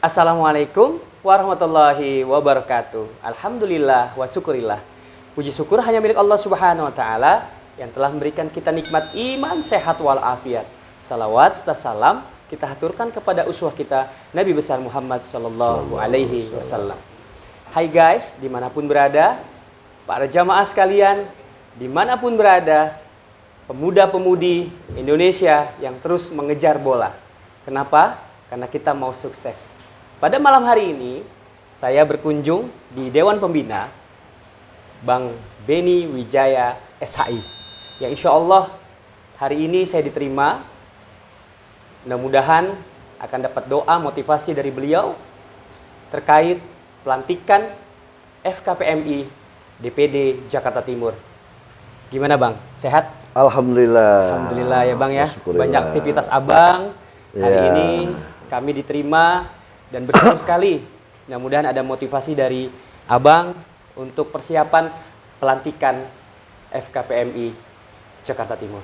Assalamualaikum warahmatullahi wabarakatuh. Alhamdulillah wa syukurillah. Puji syukur hanya milik Allah Subhanahu wa taala yang telah memberikan kita nikmat iman, sehat walafiat. Salawat serta salam kita haturkan kepada uswah kita Nabi besar Muhammad sallallahu alaihi wasallam. Hai guys, dimanapun berada, para jamaah sekalian, dimanapun berada, pemuda-pemudi Indonesia yang terus mengejar bola. Kenapa? Karena kita mau sukses. Pada malam hari ini, saya berkunjung di Dewan Pembina Bang Beni Wijaya SHI. Yang insya Allah hari ini saya diterima. Mudah-mudahan akan dapat doa motivasi dari beliau terkait pelantikan FKPMI DPD Jakarta Timur. Gimana Bang? Sehat? Alhamdulillah. Alhamdulillah ya Bang ya. Banyak aktivitas Abang. Hari ini kami diterima dan bersyukur sekali. Mudah-mudahan ada motivasi dari Abang untuk persiapan pelantikan FKPMI Jakarta Timur.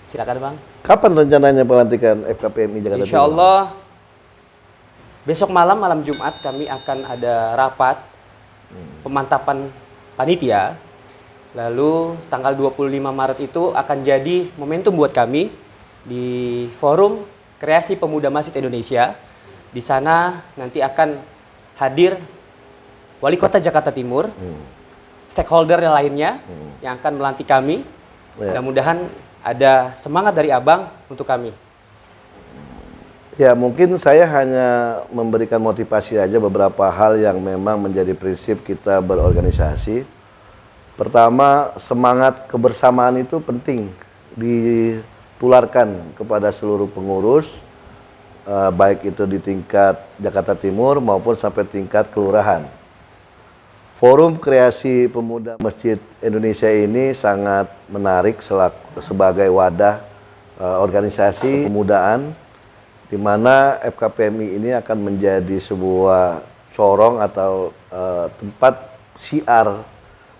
Silakan Bang. Kapan rencananya pelantikan FKPMI Jakarta Timur? Insya Allah besok malam Jumat kami akan ada rapat pemantapan panitia. Lalu tanggal 25 Maret itu akan jadi momentum buat kami di Forum Kreasi Pemuda Masjid Indonesia. Di sana nanti akan hadir Wali Kota Jakarta Timur, stakeholder lainnya yang akan melantik kami. Mudah-mudahan ada semangat dari Abang untuk kami. Ya, mungkin saya hanya memberikan motivasi aja beberapa hal yang memang menjadi prinsip kita berorganisasi. Pertama, semangat kebersamaan itu penting ditularkan kepada seluruh pengurus, baik itu di tingkat Jakarta Timur maupun sampai tingkat kelurahan. Forum Kreasi Pemuda Masjid Indonesia ini sangat menarik sebagai wadah organisasi kepemudaan, di mana FKPMI ini akan menjadi sebuah corong atau tempat siar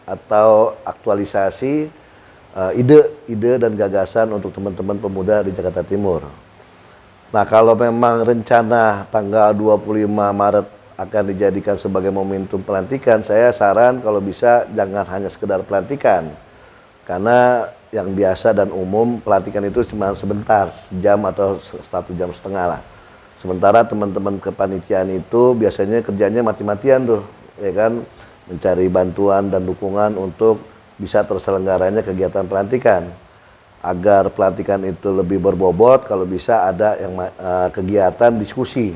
atau aktualisasi ide-ide dan gagasan untuk teman-teman pemuda di Jakarta Timur. Nah, kalau memang rencana tanggal 25 Maret akan dijadikan sebagai momentum pelantikan, saya saran kalau bisa jangan hanya sekedar pelantikan. Karena yang biasa dan umum pelantikan itu cuma sebentar, sejam atau 1,5 jam lah. Sementara teman-teman kepanitiaan itu biasanya kerjanya mati-matian tuh, ya kan, mencari bantuan dan dukungan untuk bisa terselenggaranya kegiatan pelantikan. Agar pelantikan itu lebih berbobot, kalau bisa ada yang kegiatan diskusi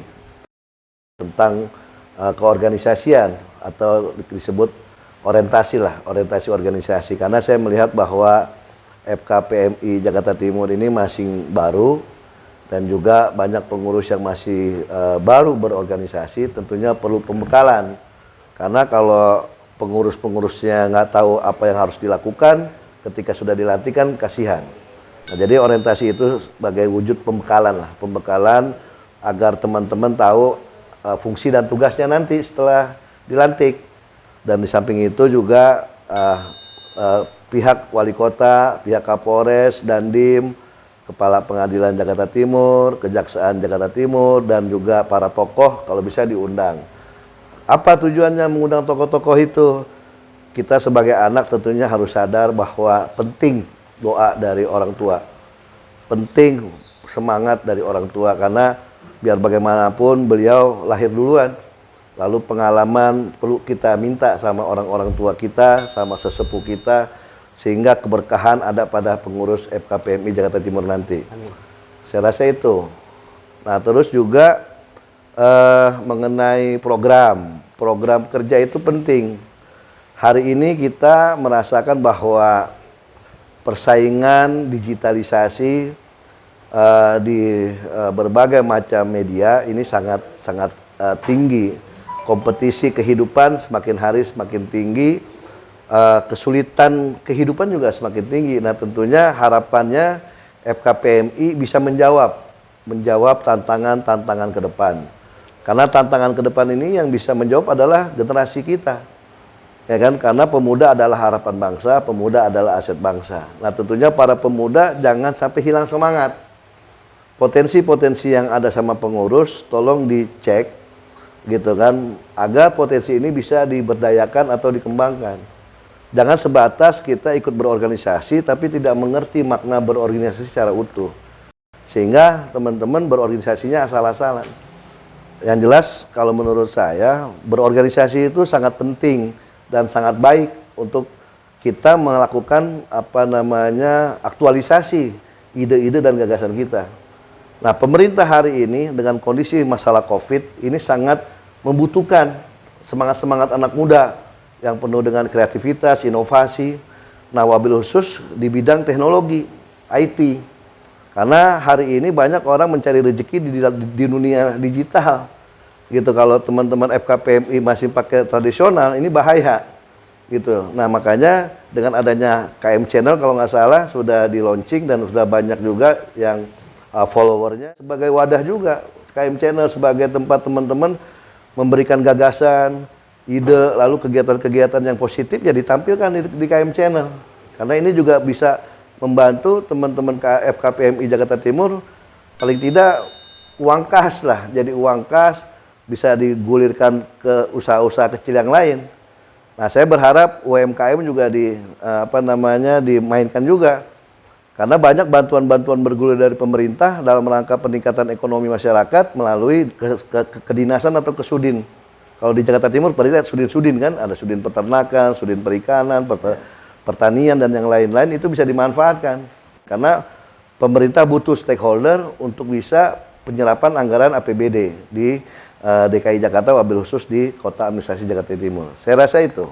tentang keorganisasian atau disebut orientasi lah, orientasi organisasi. Karena saya melihat bahwa FKPMI Jakarta Timur ini masih baru dan juga banyak pengurus yang masih baru berorganisasi, tentunya perlu pembekalan. Karena kalau pengurus-pengurusnya nggak tahu apa yang harus dilakukan, ketika sudah dilantik kan kasihan. Nah, jadi orientasi itu sebagai wujud pembekalan lah, pembekalan agar teman-teman tahu fungsi dan tugasnya nanti setelah dilantik. Dan di samping itu juga pihak wali kota, pihak Kapolres, Dandim, Kepala Pengadilan Jakarta Timur, Kejaksaan Jakarta Timur, dan juga para tokoh kalau bisa diundang. Apa tujuannya mengundang tokoh-tokoh itu? Kita sebagai anak tentunya harus sadar bahwa penting doa dari orang tua. Penting semangat dari orang tua, karena biar bagaimanapun beliau lahir duluan. Lalu pengalaman perlu kita minta sama orang-orang tua kita, sama sesepuh kita, sehingga keberkahan ada pada pengurus FKPMI Jakarta Timur nanti. Amin. Saya rasa itu. Nah, terus juga mengenai program kerja itu penting. Hari ini kita merasakan bahwa persaingan digitalisasi di berbagai macam media ini sangat tinggi. Kompetisi kehidupan semakin hari semakin tinggi, kesulitan kehidupan juga semakin tinggi. Nah, tentunya harapannya FKPMI bisa menjawab tantangan-tantangan ke depan. Karena tantangan ke depan ini yang bisa menjawab adalah generasi kita. Ya kan? Karena pemuda adalah harapan bangsa, pemuda adalah aset bangsa. Nah, tentunya para pemuda jangan sampai hilang semangat. potensi-potensi yang ada sama pengurus tolong dicek gitu kan, agar potensi ini bisa diberdayakan atau dikembangkan. Jangan sebatas kita ikut berorganisasi tapi tidak mengerti makna berorganisasi secara utuh, sehingga teman-teman berorganisasinya asal-asalan. Yang jelas kalau menurut saya berorganisasi itu sangat penting dan sangat baik untuk kita melakukan aktualisasi ide-ide dan gagasan kita. Nah, pemerintah hari ini dengan kondisi masalah COVID ini sangat membutuhkan semangat-semangat anak muda yang penuh dengan kreativitas, inovasi. Nah, wabil khusus di bidang teknologi, IT. Karena hari ini banyak orang mencari rezeki di dunia digital. Gitu, kalau teman-teman FKPMI masih pakai tradisional, ini bahaya. Gitu. Nah, makanya dengan adanya KM Channel kalau nggak salah sudah di launching dan sudah banyak juga yang followernya, sebagai wadah juga KM Channel sebagai tempat teman-teman memberikan gagasan, ide, lalu kegiatan-kegiatan yang positif ya ditampilkan di KM Channel. Karena ini juga bisa membantu teman-teman FKPMI Jakarta Timur, paling tidak uang kas lah, jadi uang kas bisa digulirkan ke usaha-usaha kecil yang lain. Nah, saya berharap UMKM juga dimainkan juga. Karena banyak bantuan-bantuan bergulir dari pemerintah dalam rangka peningkatan ekonomi masyarakat melalui kedinasan atau kesudin. Kalau di Jakarta Timur, berarti sudin-sudin kan, ada sudin peternakan, sudin perikanan, pertanian, dan yang lain-lain itu bisa dimanfaatkan. Karena pemerintah butuh stakeholder untuk bisa penyerapan anggaran APBD di DKI Jakarta, wabil khusus di Kota Administrasi Jakarta Timur. Saya rasa itu.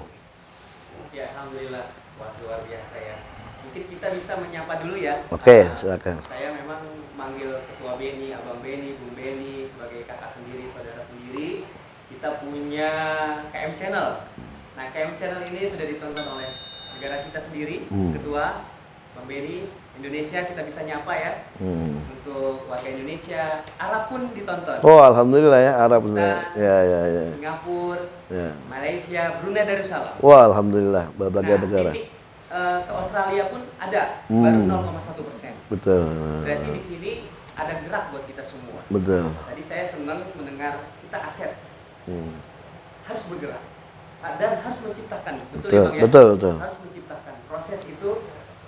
Ya, alhamdulillah. Wah, luar biasa ya. Mungkin kita bisa menyapa dulu ya. Oke, silakan. Saya memang manggil Ketua Beni, Abang Beni, Bung Beni sebagai kakak sendiri, saudara sendiri. Kita punya KM Channel. Nah, KM Channel ini sudah ditonton oleh negara kita sendiri, Ketua Bang Beni. Indonesia kita bisa nyapa ya. Untuk warga Indonesia, Arab pun ditonton. Oh, alhamdulillah ya, Arab. Ya. Singapura, Ya. Malaysia, Brunei Darussalam. Wah, alhamdulillah, berbagai negara. Ke Australia pun ada, baru 0,1%. Betul. Berarti di sini ada gerak buat kita semua. Betul. Tadi saya senang mendengar kita aset harus bergerak dan harus menciptakan. Betul, ya, Bang, ya? Betul. Harus menciptakan. Proses itu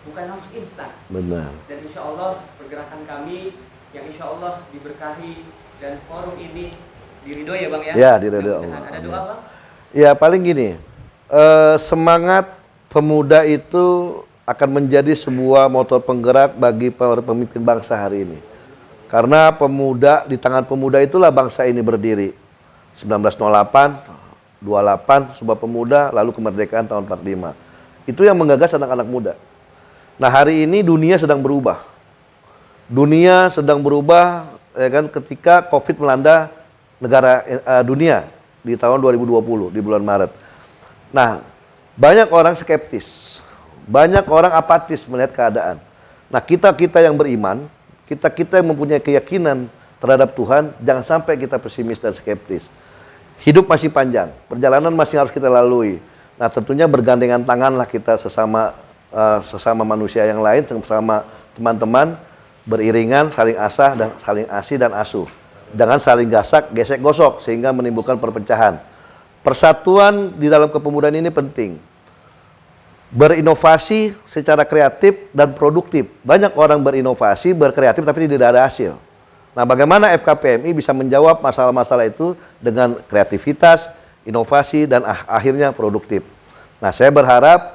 bukan langsung instan. Benar. Dan insya Allah pergerakan kami yang insya Allah diberkahi dan forum ini diridhoi ya Bang ya? Ya, diridhoi Allah. Ada doa Bang? Ya, paling gini, semangat pemuda itu akan menjadi sebuah motor penggerak bagi para pemimpin bangsa hari ini. Karena pemuda, di tangan pemuda itulah bangsa ini berdiri. 1908, 28, Sumpah Pemuda, lalu kemerdekaan tahun 45. Itu yang menggagas anak-anak muda. Nah, hari ini dunia sedang berubah. Dunia sedang berubah ya kan, ketika Covid melanda negara dunia di tahun 2020 di bulan Maret. Nah, banyak orang skeptis, banyak orang apatis melihat keadaan. Nah, kita yang beriman, kita yang mempunyai keyakinan terhadap Tuhan, jangan sampai kita pesimis dan skeptis. Hidup masih panjang, perjalanan masih harus kita lalui. Nah, tentunya bergandengan tanganlah kita sesama manusia yang lain, sesama teman-teman, beriringan, saling asah dan saling asih dan asuh. Jangan saling gesek gosok sehingga menimbulkan perpecahan. Persatuan di dalam kepemudaan ini penting. Berinovasi secara kreatif dan produktif. Banyak orang berinovasi, berkreatif tapi tidak ada hasil. Nah, bagaimana FKPMI bisa menjawab masalah-masalah itu dengan kreativitas, inovasi, dan akhirnya produktif. Nah, saya berharap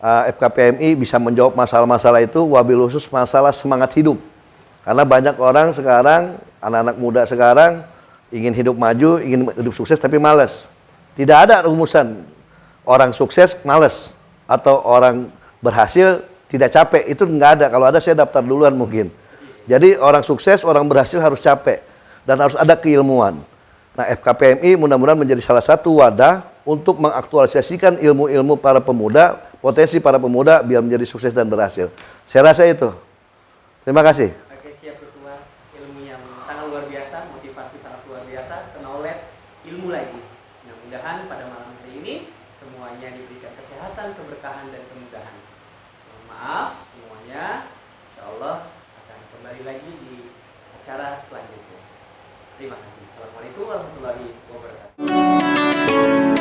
FKPMI bisa menjawab masalah-masalah itu, wabil khusus masalah semangat hidup. Karena banyak orang sekarang, anak-anak muda sekarang, ingin hidup maju, ingin hidup sukses, tapi malas. Tidak ada rumusan orang sukses malas, atau orang berhasil tidak capek. Itu nggak ada. Kalau ada saya daftar duluan mungkin. Jadi orang sukses, orang berhasil harus capek. Dan harus ada keilmuan. Nah, FKPMI mudah-mudahan menjadi salah satu wadah untuk mengaktualisasikan ilmu-ilmu para pemuda, potensi para pemuda biar menjadi sukses dan berhasil. Saya rasa itu. Terima kasih. Oke, siap Ketua. Ilmu yang sangat luar biasa, motivasi sangat luar biasa, knowledge, ilmu lagi. Mudah-mudahan pada malam hari ini semuanya diberikan kesehatan, keberkahan, dan kemudahan. Mohon maaf semuanya, insya Allah akan kembali lagi di acara selanjutnya. Terima kasih. Assalamualaikum warahmatullahi wabarakatuh.